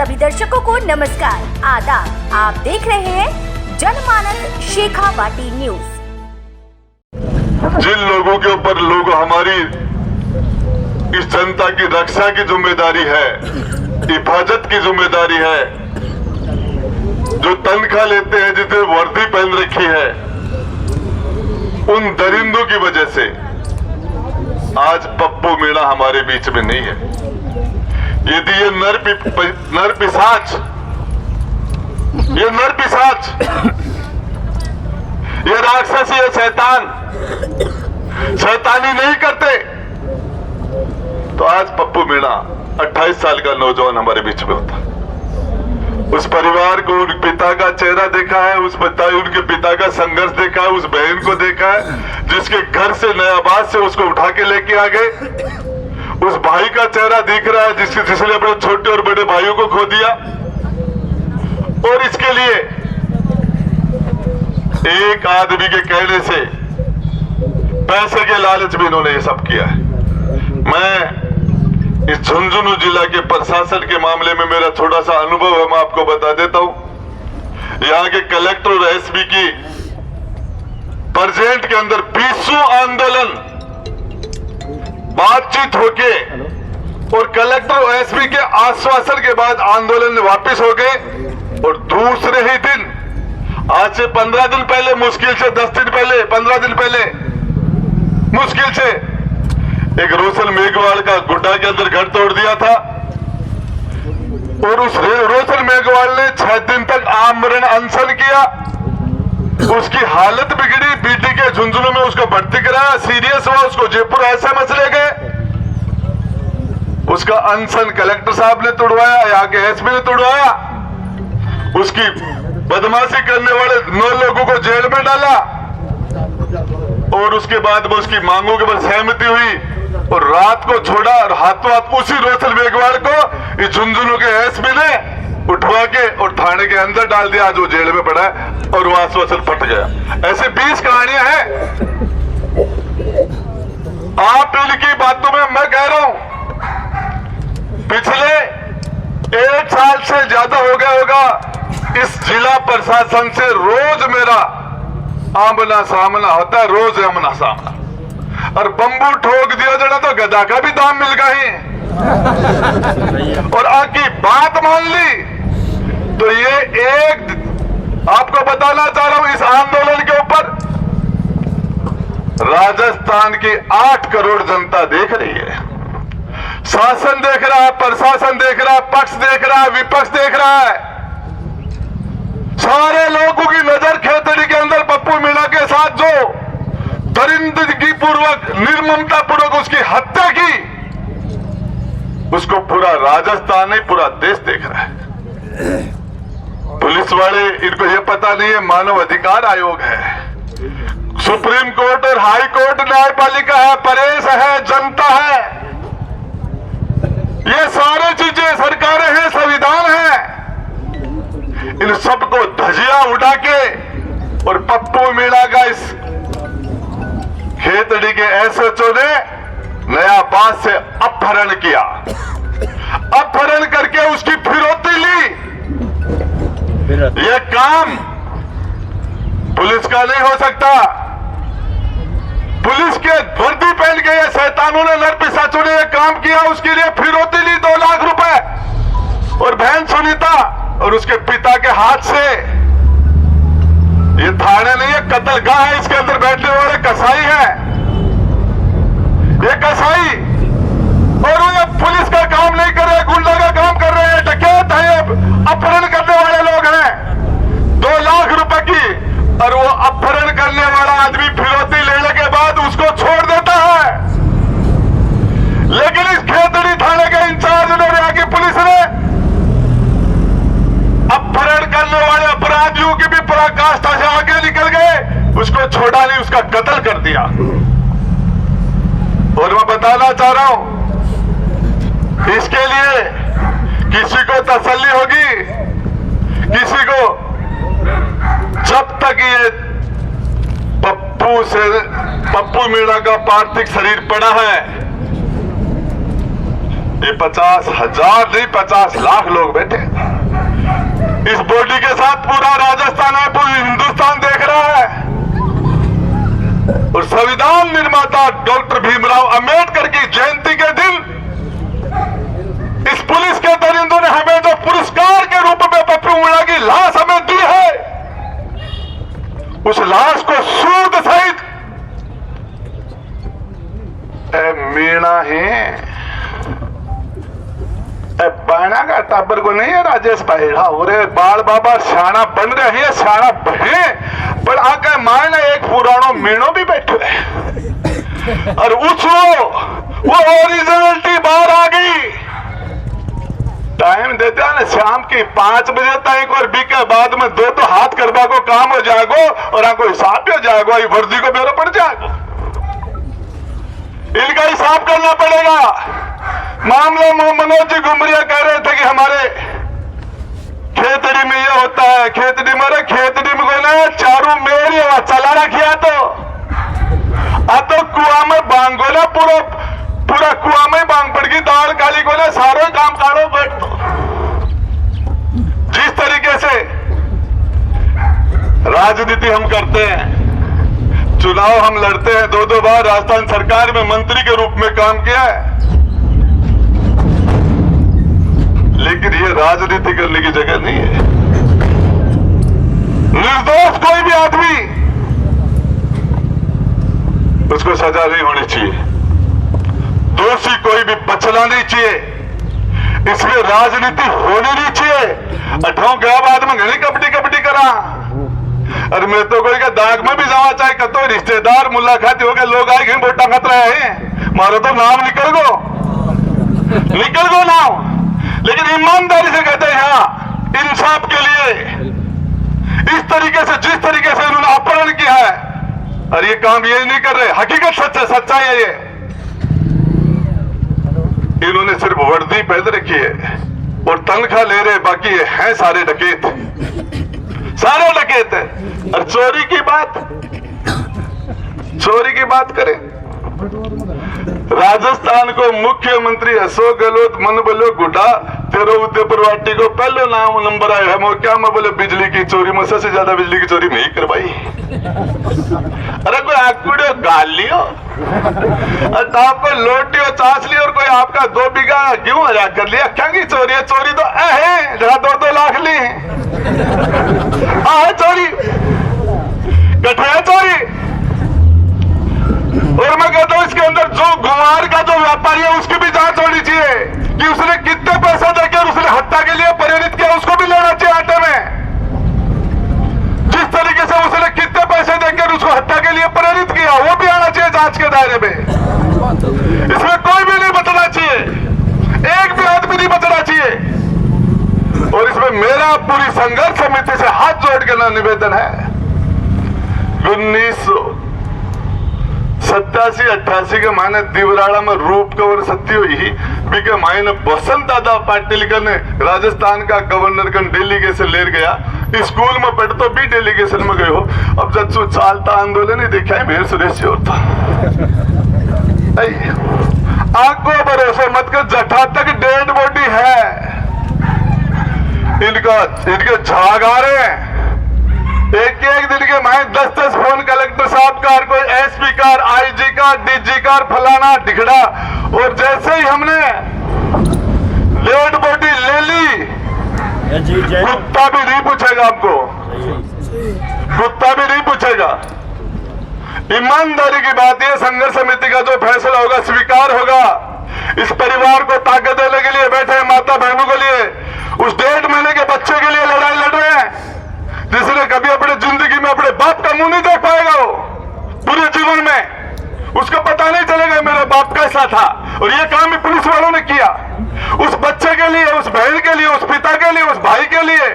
सभी दर्शकों को नमस्कार, आदाब। आप देख रहे हैं जनमानस शेखावाटी न्यूज। जिन लोगों के ऊपर लोग हमारी इस जनता की रक्षा की जिम्मेदारी है, हिफाजत की जिम्मेदारी है, जो तनख्वाह लेते हैं, जिसने वर्दी पहन रखी है, उन दरिंदों की वजह से आज पप्पू मीणा हमारे बीच में नहीं है। यदि ये नर पिशाच, ये राक्षस, ये शैतानी नहीं करते तो आज पप्पू मीणा 28 साल का नौजवान हमारे बीच में होता। उस परिवार को, उन पिता का चेहरा देखा है, उनके पिता का संघर्ष देखा है, उस बहन को देखा है जिसके घर से नयाबाद से उसको उठा के लेके आ गए, उस भाई का चेहरा दिख रहा है जिसने अपने छोटे और बड़े भाइयों को खो दिया। और इसके लिए एक आदमी के कहने से, पैसे के लालच में इन्होंने ये सब किया है। मैं इस झुंझुनू जिला के प्रशासन के मामले में मेरा थोड़ा सा अनुभव है, मैं आपको बता देता हूं। यहाँ के कलेक्टर और एसपी की प्रेजेंट के अंदर 20वां आंदोलन बातचीत होके और कलेक्टर और एसपी के आश्वासन के बाद आंदोलन वापस हो गए। और दूसरे ही दिन, आज से 15 दिन पहले, मुश्किल से 10 दिन पहले, 15 दिन पहले मुश्किल से एक रोशन मेघवाल का गुड्डा के अंदर घर तोड़ दिया था। और उस रोशन मेघवाल ने 6 दिन तक आमरण अनशन किया। उसकी हालत बिगड़ी, बीटी के झुंझुनू में उसको भर्ती कराया, सीरियस हुआ, उसको जयपुर एसएमएस ले गए। उसका अनशन कलेक्टर साहब ने तोड़वाया, यहाँ के एसपी ने तोड़वाया। उसकी बदमाशी करने वाले 9 लोगों को जेल में डाला। और उसके बाद वो उसकी मांगों के बाद सहमति हुई और रात को छोड़ा। और हाथों हाथ उसी रोशन मेघवाल को इस झुंझुनू के एसपी ने उठवा के और थाने के अंदर डाल दिया। आज वो जेल में पड़ा है और वो आश्वासन फट गया। ऐसे 20 कहानियां हैं। आप इनकी बातों में मैं कह रहा हूं, पिछले 1 साल से ज्यादा हो गया होगा इस जिला प्रशासन से रोज मेरा आमना सामना होता है, रोज आमना सामना। और बम्बू ठोक दिया जड़ा तो गधा का भी दाम मिल गई। और आकी बात मान ली तो ये एक आपको बताना चाह रहा हूं, इस आंदोलन के ऊपर राजस्थान की 8 करोड़ जनता देख रही है। शासन देख रहा है, प्रशासन देख रहा है, पक्ष देख रहा है, विपक्ष देख रहा है। सारे लोगों की नजर खेतड़ी के अंदर पप्पू मीणा के साथ जो दरिंदगी पूर्वक, निर्ममता पूर्वक उसकी हत्या की, उसको पूरा राजस्थान नहीं, पूरा देश देख रहा है। पुलिस वाले, इनको ये पता नहीं है मानव अधिकार आयोग है, सुप्रीम कोर्ट और हाई कोर्ट न्यायपालिका है, प्रेस है, जनता है, ये सारी चीजें सरकारें हैं, संविधान है। इन सबको धजिया उठा के और पप्पू मीणा का इस खेतड़ी के एसएचओ ने नयाबाद से अपहरण किया। अपहरण करके उसकी फिरौती ली। यह काम पुलिस का नहीं हो सकता। पुलिस के वर्दी पहन के ये शैतानों ने, नर पिशाचों ने यह काम किया। उसके लिए फिरौती ली 2 लाख रुपए। और बहन सुनीता और उसके पिता के हाथ से, ये थाने नहीं है, कत्लगाह है। इसके अंदर बैठने वाले कसाई है, ये कसाई। और ये पुलिस का काम नहीं कर रहे, गुंडा का काम कर रहे हैं, डकैत है, अपहरण करने वाले लोग हैं। 2 लाख रुपए की, और वो अपहरण करने वाला आदमी फिरौती लेने के बाद उसको छोड़ देता है। लेकिन इस खेतड़ी थाने के इंचार्ज ने, यहाँ की पुलिस ने अपहरण करने वाले अपराधियों की भी पराकाष्ठा से आगे निकल गए। उसको छोड़ा नहीं, उसका कत्ल कर दिया। और मैं बताना चाह रहा हूं, इसके लिए किसी को तसल्ली होगी, किसी को, जब तक ये पप्पू मीणा का पार्थिव शरीर पड़ा है, ये 50,000 नहीं 50 लाख लोग बैठे। इस बॉडी के साथ पूरा राजस्थान है, पूरी हिंदुस्तान देख रहा है। और संविधान निर्माता डॉक्टर भीमराव अंबेडकर की जयंती के दिन इस पुलिस के दरिंदों ने हमें जो पुरस्कार के रूप में पप्पू मुंडा की लाश हमें दी है, उस लाश को सूद सहित मीणा है बाणा का टाबर को नहीं है राजेश भाई। और बाल बाबा शाना बन रहे हैं, शाना बने पर आगे मायने एक पुरानो मीणो भी बैठो है और वो ओरिजिनलिटी बाहर आ गई। टाइम देते हैं ना शाम की 5 बजे तक और बी के बाद में 2 तो हाथ करवा को काम हो जाएगो और आपको हिसाब भी हो जाएगा, ये वर्दी को मेरा पड़ जाएगा। इनका हिसाब करना पड़ेगा। मामला मनोज जी घुमरिया कह रहे थे कि हमारे खेतड़ी में ये होता है, खेतड़ी मेरे खेतड़ी में कोई ना चारू मेरी चला रखिया तो कुआ में बांगो ना पूरा कुआ में बांग पड़ गई दाल काली को ना सारो काम काढ़ो बैठ दो। जिस तरीके से राजनीति हम करते हैं, चुनाव हम लड़ते हैं, 2 बार राजस्थान सरकार में मंत्री के रूप में काम किया है, लेकिन ये राजनीति करने की जगह नहीं है। निर्दोष कोई भी आदमी उसको सजा नहीं होनी चाहिए, दोषी कोई भी बचना नहीं चाहिए, इसमें राजनीति होनी नहीं चाहिए। अठाओं गया बाद में घनी कबड्डी करा और मैं तो कोई का दाग में भी जावा चाहे कतो रिश्तेदार मुलाकाती हो गए लोग आए गए वोटा खत रहे हैं, मारो तो नाम निकल गो नाम। लेकिन ईमानदारी से कहते हैं यहाँ इंसाफ के लिए इस तरीके से जिस तरीके से इन्होंने अपहरण किया है, और ये काम ये नहीं कर रहे, हकीकत सच्चाई है। ये इन्होंने सिर्फ वर्दी पहन रखी है और तनख्वाह ले रहे, बाकी ये हैं सारे डकैत है। और चोरी की बात करें, राजस्थान को मुख्यमंत्री अशोक गहलोत मन बोलो गुड्डा तेरो उदयपुर वाटी को पहले नंबर आया है। क्या मैं बोले बिजली की चोरी में सबसे ज्यादा बिजली की चोरी नहीं करवाई। अरे कोई आकुड़ियो गाल लियो और आपको लोटियो चाच लियो और कोई आपका 2 बीघा गेहूं हरा कर लिया, क्या की चोरी है? चोरी तो है जरा 2-2 लाख ली है चोरी, कठिया चोरी। और मैं कहता हूं इसके अंदर जो गुमार का जो व्यापारी है उसकी भी जांच होनी चाहिए कि उसने कितने पैसा देकर उसने हत्या के लिए प्रेरित किया, उसको भी लेना चाहिए आटे में। जिस तरीके से उसने कितने पैसे देकर उसको हत्या के लिए प्रेरित किया वो भी आना चाहिए जांच के दायरे में। इसमें कोई भी नहीं बचना चाहिए, एक भी आदमी नहीं बचना चाहिए। और इसमें मेरा पूरी संघर्ष समिति से हाथ जोड़ के निवेदन है, 1987-88 के मायने दिवराड़ा में रूप कवर सत्य हुई बीके मायने बसंत दादा पाटिल ने राजस्थान का गवर्नर का डेलीगेशन ले गया, स्कूल में पढ़ तो भी डेलीगेशन में गए हो। अब जब सो चालता आंदोलन ही देखा है मेरे सुरेश जी होता आपको भरोसा मत कर, जठा तक डेड बॉडी है, इनके झाग आ रहे हैं। एक दिन के माए 10-10 फोन कलेक्टर साहब का, कोई एसपी का, आईजी का, डीजी का, फलाना ढिकड़ा। और जैसे ही हमने डेड बॉडी ले ली, कुत्ता भी नहीं पूछेगा आपको, कुत्ता भी नहीं पूछेगा। ईमानदारी की बात यह, संघर्ष समिति का जो फैसला होगा स्वीकार होगा। इस परिवार को ताकत देने के लिए बैठे हैं, माता बहनों के लिए, उस 1.5 महीने के बच्चे के लिए लड़ाई लड़ रहे हैं, जिसने कभी अपने जिंदगी में अपने बाप का मुंह नहीं देख पाएगा। वो पूरे जीवन में उसको पता नहीं चलेगा मेरा बाप कैसा था। और ये काम भी पुलिस वालों ने किया, उस बच्चे के लिए, उस बहन के लिए, उस पिता के लिए, उस भाई के लिए।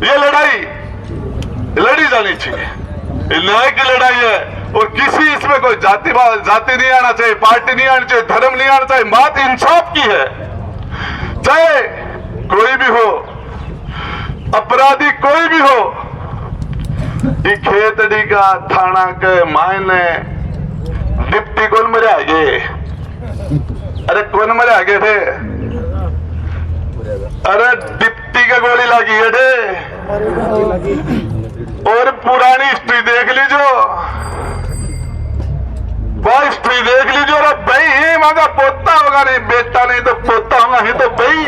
ये लड़ाई लड़ी जानी चाहिए, न्याय की लड़ाई है। और किसी इसमें कोई जाति नहीं आना चाहिए, पार्टी नहीं आनी चाहिए, धर्म नहीं आना चाहिए, बात इंसाफ की है। चाहे कोई भी हो, अपराधी कोई भी हो, ये खेतड़ी का थाना के मायने डिप्टी कौन मरे आगे अरे कौन मरे आगे थे? अरे डिप्टी का गोली लगी है थे। और पुरानी हिस्ट्री देख लीजो, वह हिस्ट्री देख लीजिए। और भाई ही मांगा पोता होगा, नहीं बेटा नहीं तो पोता होगा ही तो भाई।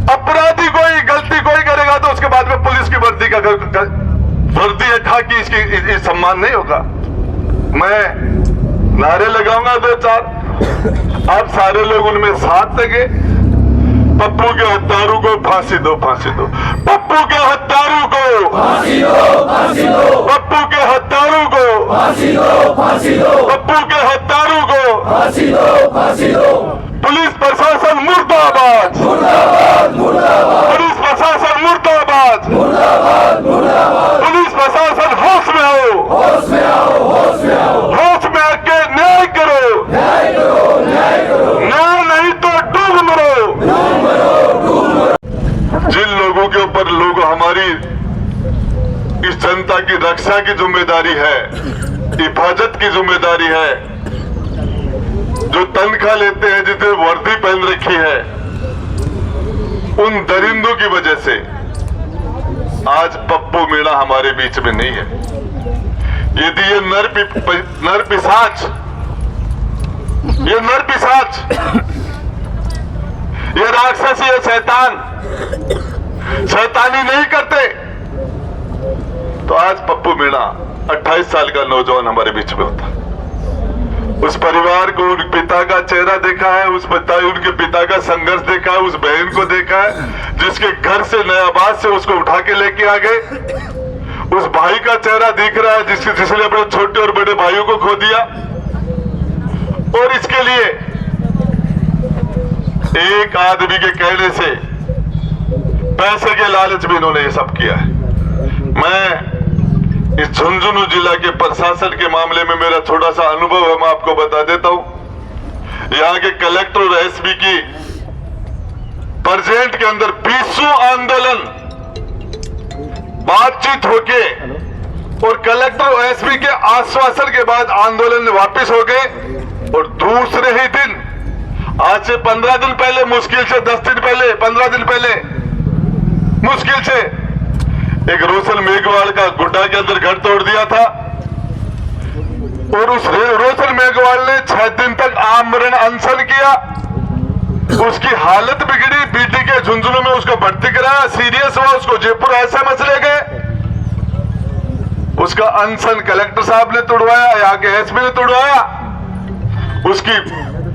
अपराधी कोई गलती कोई करेगा तो उसके बाद में पुलिस की वर्दी का वर्दी है कि इसकी सम्मान नहीं होगा। मैं नारे लगाऊंगा 2-4, आप सारे लोग उनमें साथ लगे। पप्पू के हत्यारों को फांसी दो, फांसी दो। पप्पू के हत्यारों को फांसी दो, फांसी दो। पप्पू के हत्यारों को फांसी दो, फांसी दो। पप्पू के हत्यारों को फांसी दो, फांसी दो। पुलिस प्रशासन मुर्दाबाद, मुर्दाबाद, मुर्दाबाद। पुलिस प्रशासन मुर्दाबाद, मुर्दाबाद, मुर्दाबाद। पुलिस प्रशासन होश में आओ, होश में आओ, होश में आओ। होश में आके न्याय करो, न्याय करो, न्याय करो। न्याय नहीं तो डूब मरो, डूब मरो, डूब मरो। जिन लोगों के ऊपर लोग हमारी इस जनता की रक्षा की जिम्मेदारी है, हिफाजत की जिम्मेदारी है, जो तनख्वाह लेते हैं, जिसने वर्दी पहन रखी है, उन दरिंदों की वजह से आज पप्पू मीणा हमारे बीच में नहीं है। यदि ये नर पिशाच, ये नर पिशाच, ये राक्षस, ये शैतान शैतानी नहीं करते तो आज पप्पू मीणा 28 साल का नौजवान हमारे बीच में होता। उस परिवार को, उन पिता का चेहरा देखा है, उनके पिता का संघर्ष देखा है, उस बहन को देखा है जिसके घर से नयाबाद से उसको उठा के लेके आ गए। उस भाई का चेहरा दिख रहा है जिसने अपने छोटे और बड़े भाइयों को खो दिया। और इसके लिए एक आदमी के कहने से, पैसे के लालच में इन्होंने ये सब किया है। मैं इस झुंझुनू जिला के प्रशासन के मामले में मेरा थोड़ा सा अनुभव है, मैं आपको बता देता हूं। यहाँ के कलेक्टर और एसपी की प्रेजेंट के अंदर 20वां आंदोलन बातचीत होके और कलेक्टर और एसपी के आश्वासन के बाद आंदोलन वापस हो गए। और दूसरे ही दिन, आज से 15 दिन पहले, मुश्किल से 10 दिन पहले, 15 दिन पहले मुश्किल से एक रोशन मेघवाल का गुड्डा के अंदर घर तोड़ दिया था। और उस रोशन मेघवाल ने 6 दिन तक आमरण अनशन किया। उसकी हालत बिगड़ी, बीटी के झुंझुनू में उसको भर्ती कराया, सीरियस हुआ, उसको जयपुर एसएमएस ले गए। उसका अनशन कलेक्टर साहब ने तोड़वाया, यहाँ के एसपी ने तोड़वाया। उसकी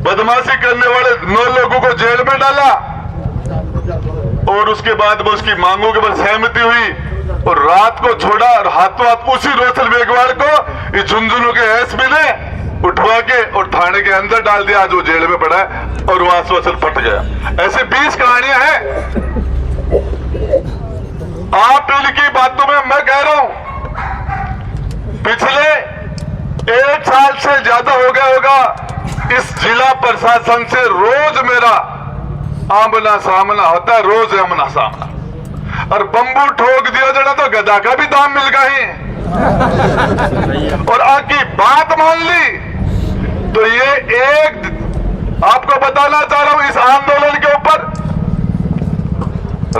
बदमाशी करने वाले 9 लोगों को जेल में डाला। और उसके बाद में उसकी मांगों के पर सहमति हुई और रात को छोड़ा। और हाथों हाथ उसी रोशन मेघवाल को इस झुंझुनू के एसपी ने उठवा के और थाने के अंदर डाल दिया। आज वो जेल में पड़ा है और वो आश्वासन फट गया। ऐसे 20 कहानियां हैं। आप इनकी बातों में मैं कह रहा हूं, पिछले 1 साल से ज्यादा हो गया होगा इस जिला प्रशासन से रोज मेरा आमना सामना होता है, रोज आमना सामना। और बम्बू ठोक दिया जरा तो गदा का भी दाम मिल गया ही। और आकी बात मान ली तो ये एक आपको बताना चाह रहा हूं, इस आंदोलन के ऊपर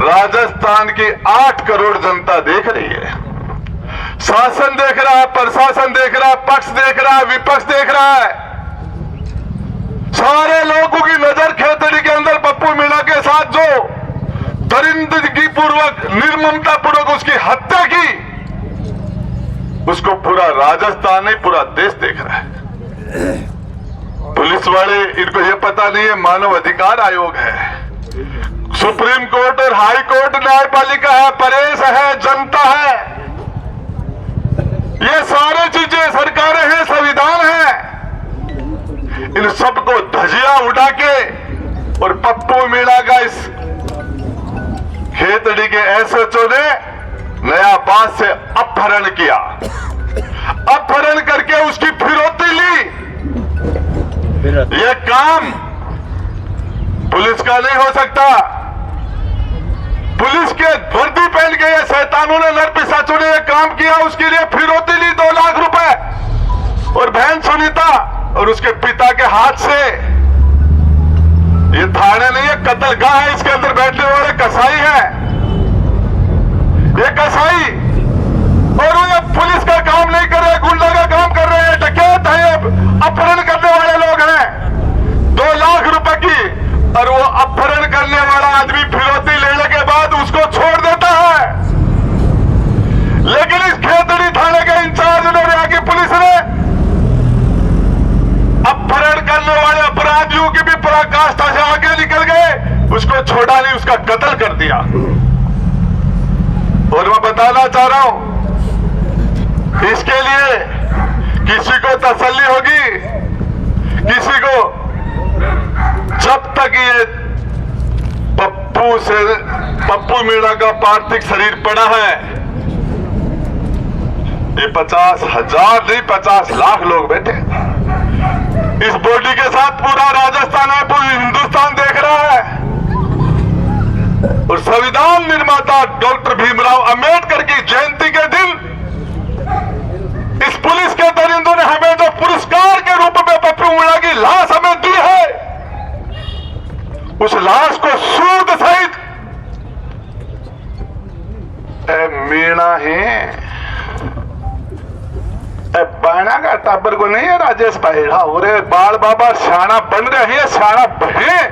राजस्थान की 8 करोड़ जनता देख रही है। शासन देख रहा है, प्रशासन देख रहा है, पक्ष देख रहा है, विपक्ष देख रहा है। सारे लोगों की नजर खेतड़ी के अंदर पप्पू मीणा के साथ जो दरिंदगी पूर्वक, निर्ममता पूर्वक उसकी हत्या की, उसको पूरा राजस्थान नहीं, पूरा देश देख रहा है। पुलिस वाले, इनको ये पता नहीं है मानव अधिकार आयोग है, सुप्रीम कोर्ट और हाई कोर्ट न्यायपालिका है, प्रेस है, जनता है, ये सारी चीजें सरकारें हैं, संविधान है। इन सबको धजिया उठा के और पप्पू मीणा का इस खेतड़ी के एसएचओ ने नयाबाद से अपहरण किया। अपहरण करके उसकी फिरौती ली। यह काम पुलिस का नहीं हो सकता। पुलिस के वर्दी पहन के ये शैतानों ने, नर पिशाचों ने यह काम किया। उसके लिए फिरौती ली 2 लाख रुपए। और बहन सुनीता और उसके पिता के हाथ से। ये थाने नहीं है, कत्लगाह है। इसके अंदर बैठने वाले कसाई है, ये कसाई। और ये पुलिस का काम नहीं कर रहे, गुंडा का काम कर रहे हैं, डकैत है, अपहरण करने वाले लोग हैं। 2 लाख रुपए की, और वो अपहरण करने वाला आदमी फिरौती लेने के बाद उसको छोड़ देता है। लेकिन इस खेतड़ी थाने के इंचार्ज ने, यहाँ की पुलिस ने अपहरण करने वाले अपराधियों की भी पराकाष्ठा से आगे निकल गए, उसको छोड़ा नहीं, उसका कत्ल कर दिया। और मैं बताना चाह रहा हूं, इसके लिए किसी को तसल्ली होगी, किसी को, जब तक ये पप्पू मीणा का पार्थिव शरीर पड़ा है, ये 50,000 नहीं 50 लाख लोग बैठे इस बॉडी के साथ। पूरा राजस्थान है, पूरी हिंदुस्तान देख रहा है। और संविधान निर्माता डॉक्टर भीमराव अंबेडकर की जयंती के दिन इस पुलिस के दरिंदों ने हमें जो पुरस्कार के रूप में पप्पू मीणा की लाश हमें दी है, उस लाश को सूद सहित मीणा है बाणा का टाबर को नहीं है राजेश भाई। और बाल बाबा शाना बन रहे हैं, शाना बने,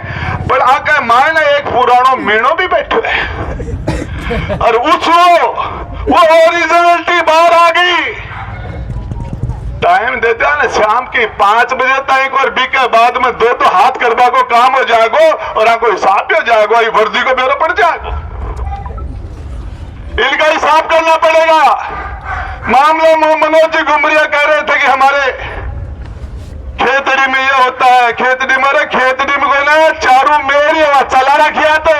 पर आगे मायने एक पुरानो मीणो भी बैठो है। और वो ओरिजिनलिटी बाहर आ गई। टाइम देते हैं ना शाम की 5 बजे तक, और बी के बाद में 2 तो हाथ करवा को काम हो जाएगो, और आपको हिसाब भी हो जाएगा, ये वर्दी को मेरा पड़ जाएगा। इनका हिसाब करना पड़ेगा। मामला मनोज जी घुमरिया कह रहे थे कि हमारे खेतड़ी में ये होता है, खेतड़ी मारे खेतड़ी में कोई ना चारू मेरी चला रखिया तो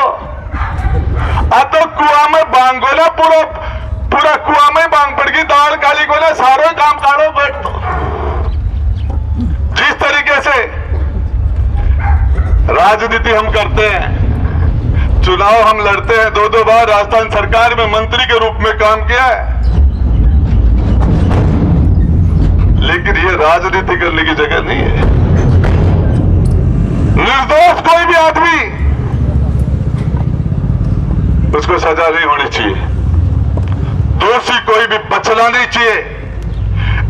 कुआ में बांगो ना, पूरा कुआ में बांग पड़ गई, दाल काली को ना सारो काम काढ़ो बैठ दो। जिस तरीके से राजनीति हम करते हैं, चुनाव हम लड़ते हैं, 2 बार राजस्थान सरकार में मंत्री के रूप में काम किया है, लेकिन ये राजनीति करने की जगह नहीं है। निर्दोष कोई भी आदमी, उसको सजा नहीं होनी चाहिए, दोषी कोई भी बचना नहीं चाहिए,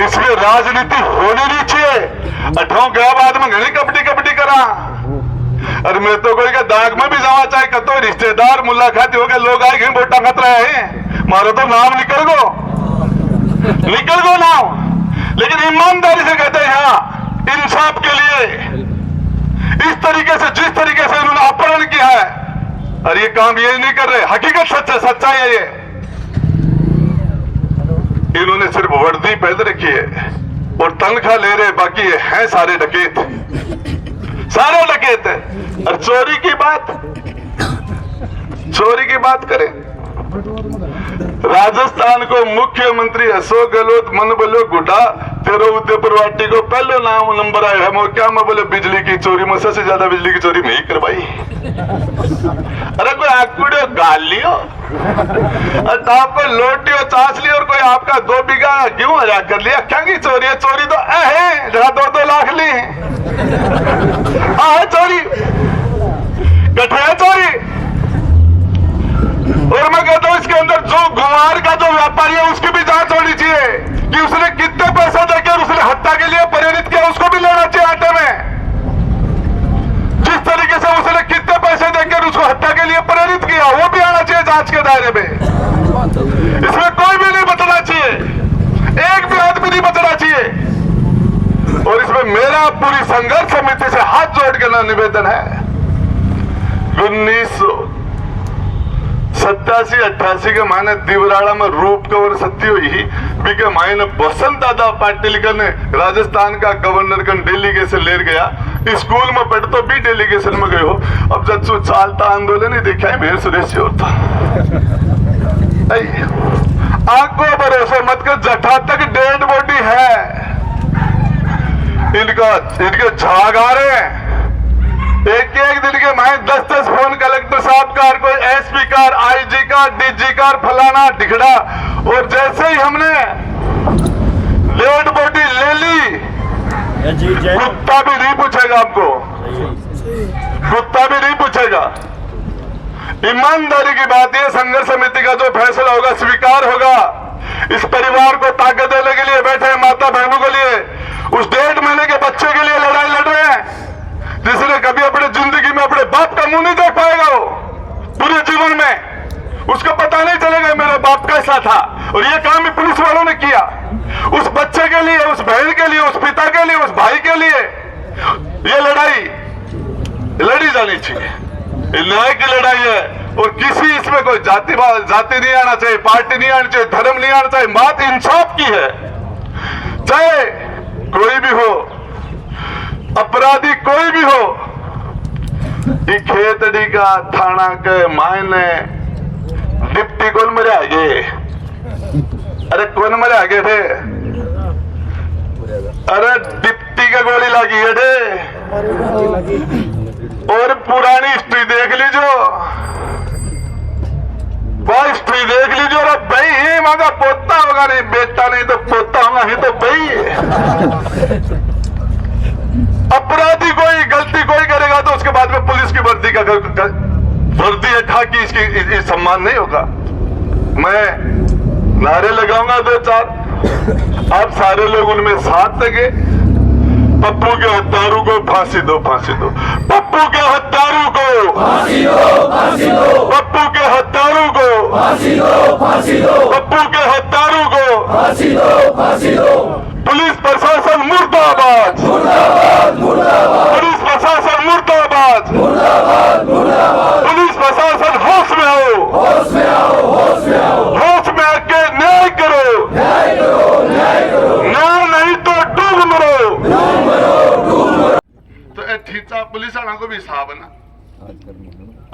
इसमें राजनीति होनी नहीं चाहिए। अठाओं गया बाद में घनी कबड्डी करा, और मैं तो कोई का दाग में भी जावा चाहे कतो रिश्तेदार मुलाकाती हो गए, लोग आए गए वोटा खत रहे हैं, मारो तो नाम निकल गो नाम। लेकिन ईमानदारी से कहते हैं यहाँ इंसाफ के लिए, इस तरीके से जिस तरीके से उन्होंने अपहरण किया है, और ये काम ये नहीं कर रहे, हकीकत सच्चाई है ये। इन्होंने सिर्फ वर्दी पहन रखी है और तनख्वाह ले रहे, बाकी ये हैं सारे डकैत है। और चोरी की बात करें, राजस्थान को मुख्यमंत्री अशोक गहलोत मन बोलो गुड्डा तेरो उदयपुर वाटी को पहले नंबर आया है, क्या मैं बोले बिजली की चोरी में सबसे ज्यादा बिजली की चोरी नहीं करवाई। अरे कोई आकुड़ियो गाल लियो, आपको लोटियो चाच लियो, और कोई आपका 2 बीघा गेहूं हरा कर लिया, क्या की चोरी है? चोरी तो है जरा 2-2 लाख ली है चोरी, कठिया चोरी। और मैं कहता हूं इसके अंदर जो गुमार का जो व्यापारी है, उसकी भी जांच होनी चाहिए कि उसने कितने पैसा देकर उसने हत्या के लिए प्रेरित किया, उसको भी लेना चाहिए आटे में। जिस तरीके से उसने कितने पैसे देकर उसको हत्या के लिए प्रेरित किया, वो भी आना चाहिए जांच के दायरे में। इसमें कोई भी नहीं बचना चाहिए, एक भी आदमी नहीं बचना चाहिए। और इसमें मेरा पूरी संघर्ष समिति से हाथ जोड़ के निवेदन है, 1987-88 के मायने दिवराड़ा में रूप कवर सत्य हुई बीके मायने बसंत दादा पाटिल ने राजस्थान का गवर्नर का डेलीगेशन ले गया, स्कूल में पढ़ तो भी डेलीगेशन में गए हो। अब जब सो चालता आंदोलन ही देखा है मेरे सुरेश से होता आपको भरोसा मत कर, जठा तक डेड बॉडी है, इनके झाग आ रहे हैं। एक दिन के माए 10-10 फोन कलेक्टर साहब का, कोई एसपी का, आईजी का, डीजी का, फलाना ढिकड़ा। और जैसे ही हमने डेड बॉडी ले ली, कुत्ता भी नहीं पूछेगा आपको, कुत्ता भी नहीं पूछेगा। ईमानदारी की बात है, संघर्ष समिति का जो फैसला होगा स्वीकार होगा। इस परिवार को ताकत देने के लिए बैठे हैं, माता बहनों के लिए, उस 1.5 महीने के बच्चे के लिए लड़ाई लड़ रहे हैं, जिसने कभी अपनी जिंदगी में अपने बाप का मुंह नहीं देख पाएगा। वो पूरे जीवन में उसको पता नहीं चलेगा मेरा बाप कैसा था। और ये काम भी पुलिस वालों ने किया, उस बच्चे के लिए, उस बहन के लिए, उस पिता के लिए, उस भाई के लिए। ये लड़ाई लड़ी जानी चाहिए, न्याय की लड़ाई है। और किसी इसमें कोई जाति नहीं आना चाहिए, पार्टी नहीं आनी चाहिए, धर्म नहीं आना चाहिए। बात इंसाफ की है, चाहे कोई भी हो, अपराधी कोई भी हो। ये खेतड़ी का थाना के मायने डिप्टी कौन मरे आगे, अरे कौन मरे आगे थे, अरे डिप्टी का गोली लगी है थे। और पुरानी हिस्ट्री देख लीजो, वह हिस्ट्री देख लीजिए। और भाई ये मांगा पोता होगा, नहीं बेटा नहीं तो पोता होगा ही तो भाई। अपराधी कोई गलती कोई करेगा तो उसके बाद में पुलिस की वर्दी का वर्दी है खाकी, इसकी सम्मान नहीं होगा। मैं नारे लगाऊंगा 2-4, आप सारे लोग उनमें साथ लगे। पप्पू के हत्यारों को फांसी दो, फांसी दो, पप्पू के हत्यारों को फांसी दो, फांसी दो, पप्पू के हत्यारों को फांसी दो, फांसी दो, पप्पू के हत्यारों को फांसी दो, फांसी दो। पुलिस प्रशासन मुर्दाबाद, मुर्दाबाद, मुर्दाबाद। पुलिस प्रशासन मुर्दाबाद, मुर्दाबाद, मुर्दाबाद। पुलिस प्रशासन होश में आओ, होश में आओ, होश में आओ, होश में आके न्याय करो, न्याय करो, न्याय करो। न्याय नहीं तो डूब मरो, डूब मरो, डूब मरो। तो ठीचा पुलिस वाला को भी हिसाब है ना,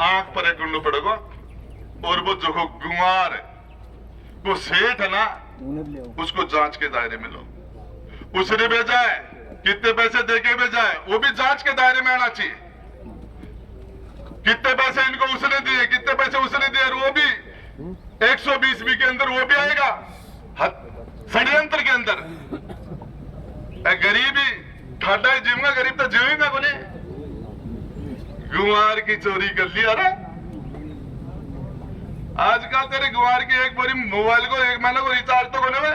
आंख पर एक गुंडो पड़ेगा। और वो जो गुमार है, वो सेठ है ना, उसको जांच के दायरे में लो। उसने भेजा है, कितने पैसे देके भेजा है, वो भी जांच के दायरे में आना चाहिए। कितने पैसे इनको उसने दिए, कितने पैसे उसने दिए, वो भी 120 के अंदर वो भी आएगा षड्यंत्र के अंदर। गरीबी ठाडा जीवगा, गरीब तो जीवेगा को नहीं। गुमार की चोरी कर लिया। अरे आजकल तेरे गुमार की एक बोरी मोबाइल को 1 महीने को रिचार्ज तो कोने में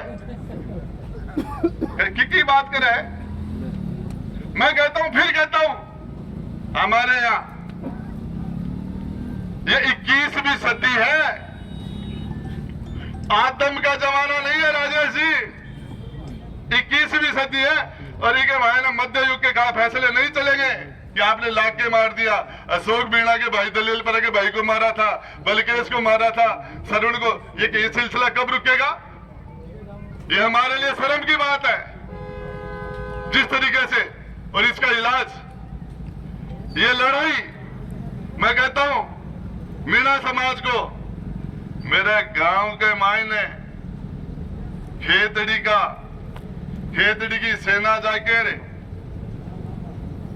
की बात करे। मैं कहता हूं, फिर कहता हूं, हमारे यहां ये 21वीं सदी है, आदम का जमाना नहीं है राजेश जी। 21वीं सदी है और ये भाई मध्य युग के कहा फैसले नहीं चलेंगे कि आपने लाख के मार दिया। अशोक बीणा के भाई दलील पर के भाई को मारा था, बलकेश को मारा था, सरुण को। ये सिलसिला कब रुकेगा? ये हमारे लिए शर्म की बात है जिस तरीके से। और इसका इलाज, ये लड़ाई, मैं कहता हूं मीणा समाज को, मेरे गांव के मायने खेतड़ी की सेना जाके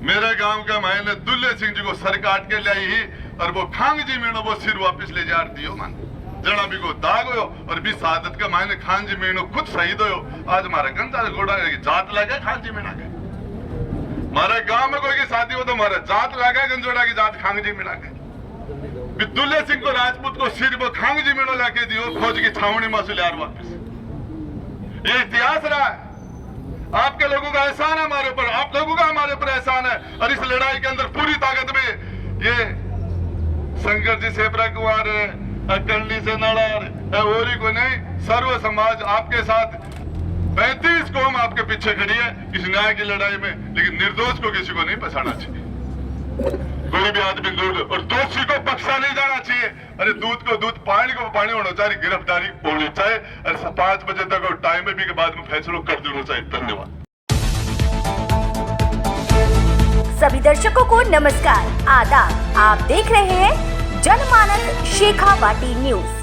मेरे गांव के मायने दुल्ले सिंह जी को सर काट के लाई ही, और वो खांग जी मीणो वो सिर वापिस ले जा दियो मन जना भी को दाग हो। और भी सादत का मायने खान जी मीणो खुद शहीद हो। आज हमारा गंजा घोड़ा जात लगा खान जी मीणा के। हमारे गांव में कोई की शादी हो तो हमारा जात लगा गंजोड़ा की जात खांग जी मीणा के। दुल्ले सिंह को राजपूत को सिर वो खांग जी मीणो लाके दियो, खोज की छावनी में से लिया वापिस। ये इतिहास रहा है। आपके लोगों का एहसान है हमारे ऊपर, आप लोगों का हमारे ऊपर एहसान है। और इस लड़ाई के अंदर पूरी ताकत में ये शंकर जी सेपरा कुमार, करनी से नड़ार ओरी को नहीं, सर्व समाज आपके साथ, 35 कौम आपके पीछे खड़ी है इस न्याय की लड़ाई में। लेकिन निर्दोष को किसी को नहीं बचाना चाहिए, कोई भी आदमी दूध, और दोषी को बख्शा नहीं जाना चाहिए। अरे दूध को दूध, पानी को पानी होना चाहिए, गिरफ्तारी होनी चाहिए। अरे 5 बजे तक और टाइम में भी के बाद में फैसला कर देना चाहिए। धन्यवाद। सभी दर्शकों को नमस्कार, आदाब। आप देख रहे हैं जनमानस शेखावाटी न्यूज।